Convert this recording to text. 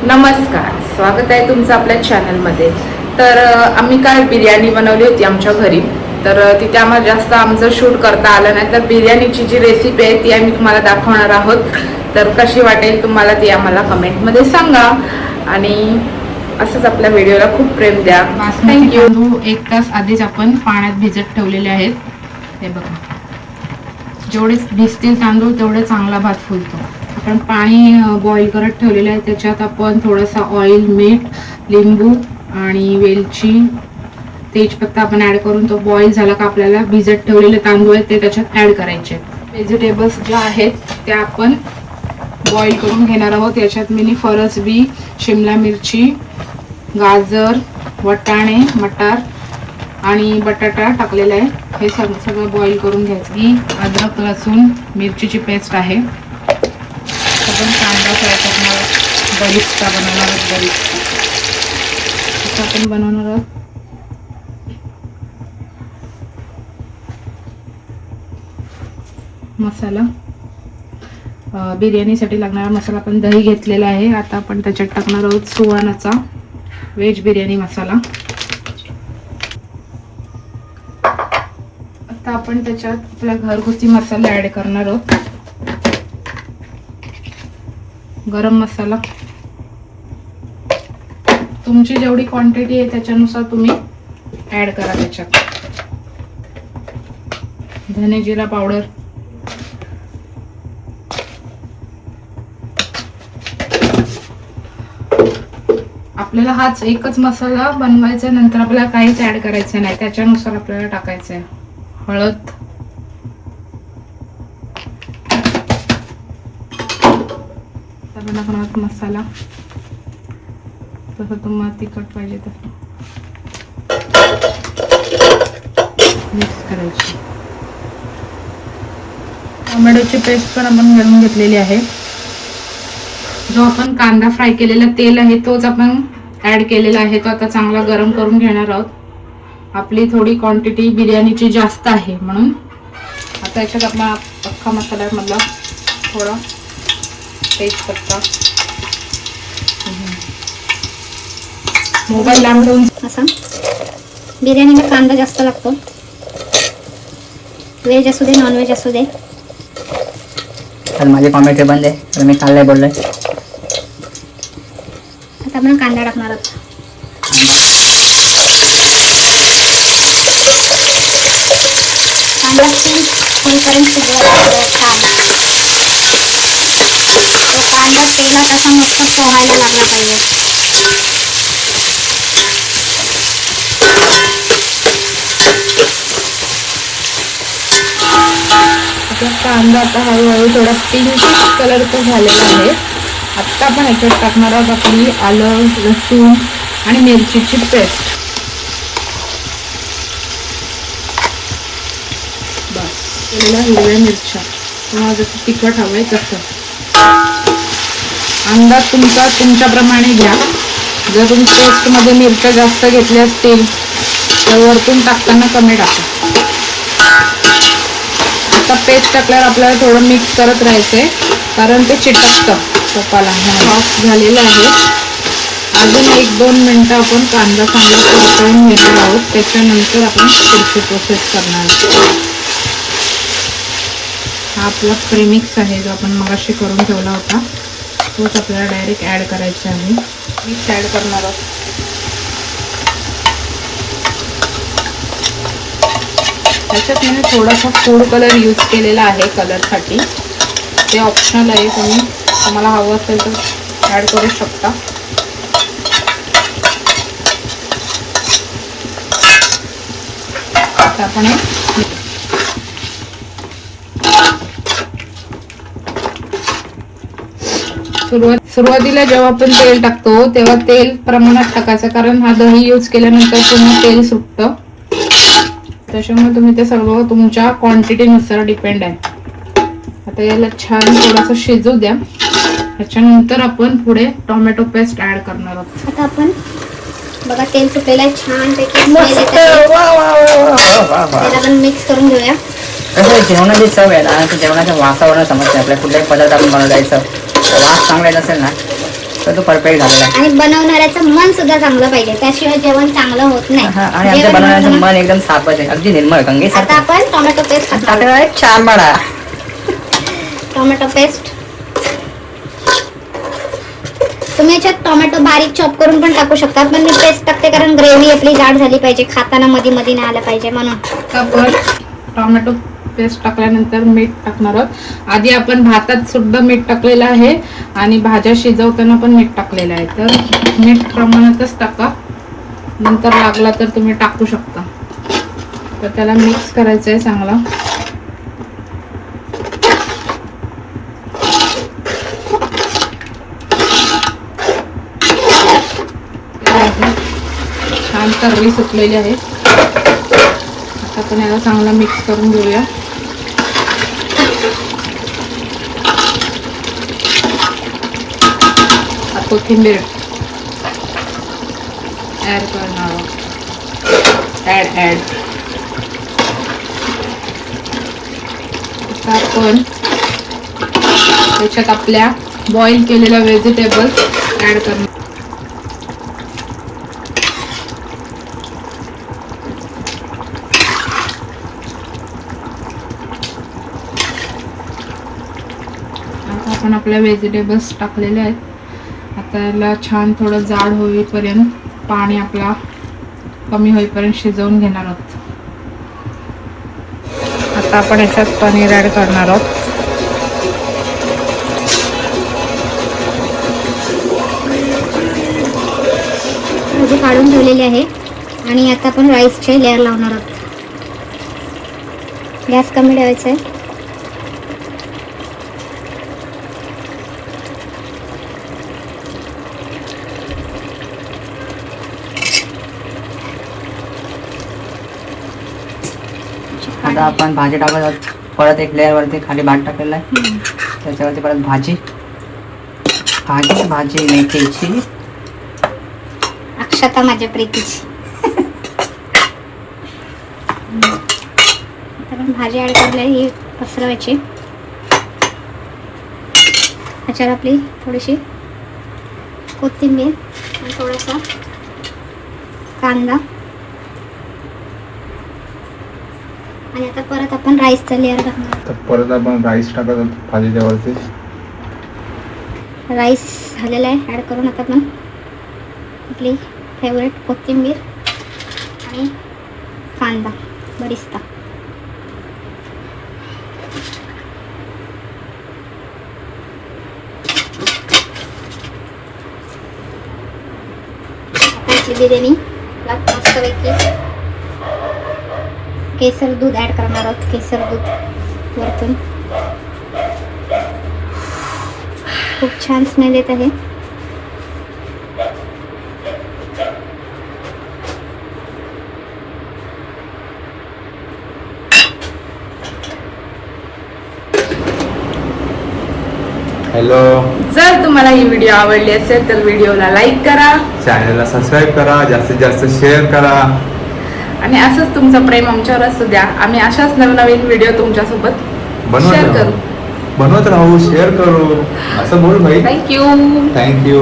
नमस्कार, स्वागत आहे तुमचं आपल्या चॅनलमध्ये. तर आम्ही काल बिर्याणी बनवली होती आमच्या घरी. तर तिथे आम्हाला जास्त आमचं शूट करता आलं नाही. तर बिर्याणीची जी रेसिपी आहे ती आम्ही तुम्हाला दाखवणार आहोत. तर कशी वाटेल तुम्हाला ती आम्हाला कमेंटमध्ये सांगा आणि असंच आपल्या व्हिडिओला खूप प्रेम द्या. थँक्यू. 1 तास आधीच आपण पाण्यात भिजत ठेवलेले आहेत. हे बघा, जेवढे भिजतील तांदूळ तेवढे चांगला भात फुलतो. आपण पाणी बॉईल करत ठेवलेलं आहे. त्याच्यात आपण थोडासा ऑइल, मीठ, लिंबू आणि वेलची, तेजपत्ता आपण ऍड करून तो बॉईल झाला का आपल्याला भिजत ठेवलेले तांदूळ आहेत ते त्याच्यात ऍड करायचे. व्हेजिटेबल्स ज्या आहेत त्या आपण बॉईल करून घेणार आहोत. याच्यात मी फरसबी, शिमला मिरची, गाजर, वटाणे, मटार आणि बटाटा टाकलेला आहे. हे सगळं बॉईल करून घ्यायचं. ही अद्रक, लसूण, मिरचीची पेस्ट आहे. आपण कांदा फ्राय करणार आहोत. बरीचसा बनवणार आहोत. बरीचसा आपण बनवणार आहोत. मसाला, बिर्याणीसाठी लागणारा मसाला आपण दही घेतलेला आहे. आता आपण त्याच्यात टाकणार आहोत सुहानाचा व्हेज बिर्याणी मसाला. आता आपण त्याच्यात आपला घरगुती मसाला ऍड करणार आहोत. गरम मसाला, तुमची जेवढी क्वांटिटी आहे त्याच्यानुसार तुम्ही ऍड करा त्याच्यात. धने जिरा पावडर, आपल्याला हाच एकच मसाला बनवायचा, नंतर आपल्याला काहीच ऍड करायचं नाही, त्याच्यानुसार आपल्याला टाकायचं आहे. हळद, मसाला तसं तुम्हाला तिखट पाहिजे तसं मिक्स करायची. टोमॅटोची पेस्ट पण आपण घालून घेतलेली आहे. जो आपण कांदा फ्राय केलेला तेल आहे तोच आपण ऍड केलेला आहे. तो आता चांगला गरम करून घेणार आहोत. आपली थोडी क्वांटिटी बिर्याणीची जास्त आहे म्हणून आता याच्यात आपण अख्खा मसाल्यामधला थोडा तेजपत्ता, मोबाईल लांब ठेवून असा बिर्याणीला कांदा जास्त लागतो. व्हेज असू दे, नॉन व्हेज असू दे. तर माझे कॉमेंट्री बंद आहे, तर मी काल नाही बोललोय. आता आपण कांदा टाकणार आहोत. कांदा पीस होईपर्यंत शिजवायचा छान. तो कांदा तेलात असा मस्त पोहायला लागला पाहिजे. कांदा आता हळूहळू थोडा पिंक कलरचा झालेला आहे. आता आपण याच्यात टाकणार आहोत आपली आलं, लसूण आणि मिरचीची पेस्ट. बस, त्याला हिरव्या मिरच्या, तुम्हाला जसं तिखट हवंय तसं अंदाज तुमच्याप्रमाणे घ्या. जर तुम्ही पेस्टमध्ये मिरच्या जास्त घेतल्या असतील तर वरतून टाकताना कमी टाका. आता पेस्ट टाकल्यावर आपल्याला थोडं मिक्स करत राहायचंय कारण ते चिटकतं तुपाला. सॉफ्ट झालेलं आहे. अजून 1-2 मिनिटं आपण कांदा चांगला परतवून घेणार आहोत. त्याच्यानंतर आपण पुढची प्रोसेस करणार आहोत. हा आपला प्रीमिक्स आहे जो आपण मगाशी करून ठेवला होता, तोच आपल्याला डायरेक्ट ऍड करायचा आहे. मिक्स ऍड करणार आहोत. त्याच्यात मी थोडासा फूड कलर यूज केलेला आहे कलरसाठी. ते ऑप्शनल आहे, तुम्हाला हवं असेल तर ऍड करू शकता. आता आपण सुरुवातीला जेव्हा आपण तेल टाकतो तेव्हा तेल प्रमाणात टाकायचं, कारण हा दही यूज केल्यानंतर पूर्ण तेल सुटतं. त्याच्यामुळे तुम्ही ते सर्व तुमच्या क्वांटिटीनुसार डिपेंड आहे. आता याला छान थोडंसं शिजू द्या. त्याच्यानंतर आपण पुढे टोमॅटो पेस्ट ऍड करणार आहोत. आता आपण बघा तेल सुटलेलं आहे छान पैकी. त्याला आपण मिक्स करून घेऊया. कसं जेवणाची चव आहे ना, जेवणाच्या वासावरून समजते आपल्या कुठलाही पदार्थ आपण बनवता. वास चांगला येत असेल ना तर तो परफेक्ट झालेला आहे. आणि बनवणाऱ्याचं मन सुद्धा चांगलं पाहिजे, त्याशिवाय जेवण चांगलं होत नाही. हा, आणि आमच्या जेवण बनवण्याचं बनवणं- मन एकदम साफच आहे, अगदी निर्मळ आता गंगेसारखं. आपण टोमॅटो पेस्ट टाकणार. टाकलेला आहे छान बडा. टोमॅटो पेस्ट तुम्ही याच्यात टोमॅटो बारीक चॉप करून पण टाकू शकता, पण मी पेस्ट टाकते कारण ग्रेव्ही आपली जाड झाली पाहिजे, खाताना मध्ये मध्ये नाही आलं पाहिजे म्हणून. आता आपण टोमॅटो पेस्ट टाकल्यानंतर मीठ टाकणार आहोत. आधी आपण भातात सुद्धा मीठ टाकलेलं आहे आणि भाज्या शिजवताना पण मीठ टाकलेलं आहे, तर मीठ प्रमाणातच टाका, नंतर लागला तर तुम्ही टाकू शकता. तर त्याला मिक्स करायचं आहे चांगला. छान तर्री सुटलेली आहे. आता आपण याला चांगला मिक्स करून घेऊया. कोथिंबीर ऍड करणार आहोत. ऍड आता आपण त्याच्यात आपल्या बॉईल केलेल्या व्हेजिटेबल्स ऍड करणार. आपण आपल्या व्हेजिटेबल्स टाकलेले आहेत. आता याला छान थोडं जाड होईपर्यंत, पाणी आपला कमी होईपर्यंत शिजवून घेणार आहोत. आता आपण याच्यात पनीर ऍड करणार आहोत. भाजी काढून ठेवलेली आहे आणि आता आपण राईसचे लेअर लावणार आहोत. गॅस कमी ठेवायचा आहे. आता आपण भाजी टाकत आहोत. परत एक लेअर वरती खाली भात टाकलेला आहे, त्याच्यावरती परत भाजी मेथीची. अक्षता माझ्या प्रीतीची. आपण भाजी ऍड करली ही पसरवायची. ह्याच्यावर आपली थोडीशी कोथिंबीर आणि थोडासा कांदा. आणि आता परत आपण राईसचा लेअर टाकणार. तर परत आपण राईस टाकत आहोत भाजीच्या वरती. राईस झालेला आहे ॲड करून आता आपण आपली फेवरेट कोथिंबीर आणि कांदा बरिस्ता. आपली बिर्याणी मस्तपैकी केसर दूध ॲड करणार आहोत. केसर दूध वरतून खूप छान स्मेल येत आहे. हॅलो, जर तुम्हाला ही व्हिडिओ आवडली असेल तर व्हिडिओला लाईक करा चॅनलला सबस्क्राईब करा, जास्तीत जास्त शेअर करा. आणि असंच तुमचं प्रेम आमच्यावर असू द्या. आम्ही अशाच नवनवीन व्हिडिओ तुमच्यासोबत शेअर करू. बनवत राहू, शेअर करू, असं बोल भाई. थँक्यू. थँक्यू.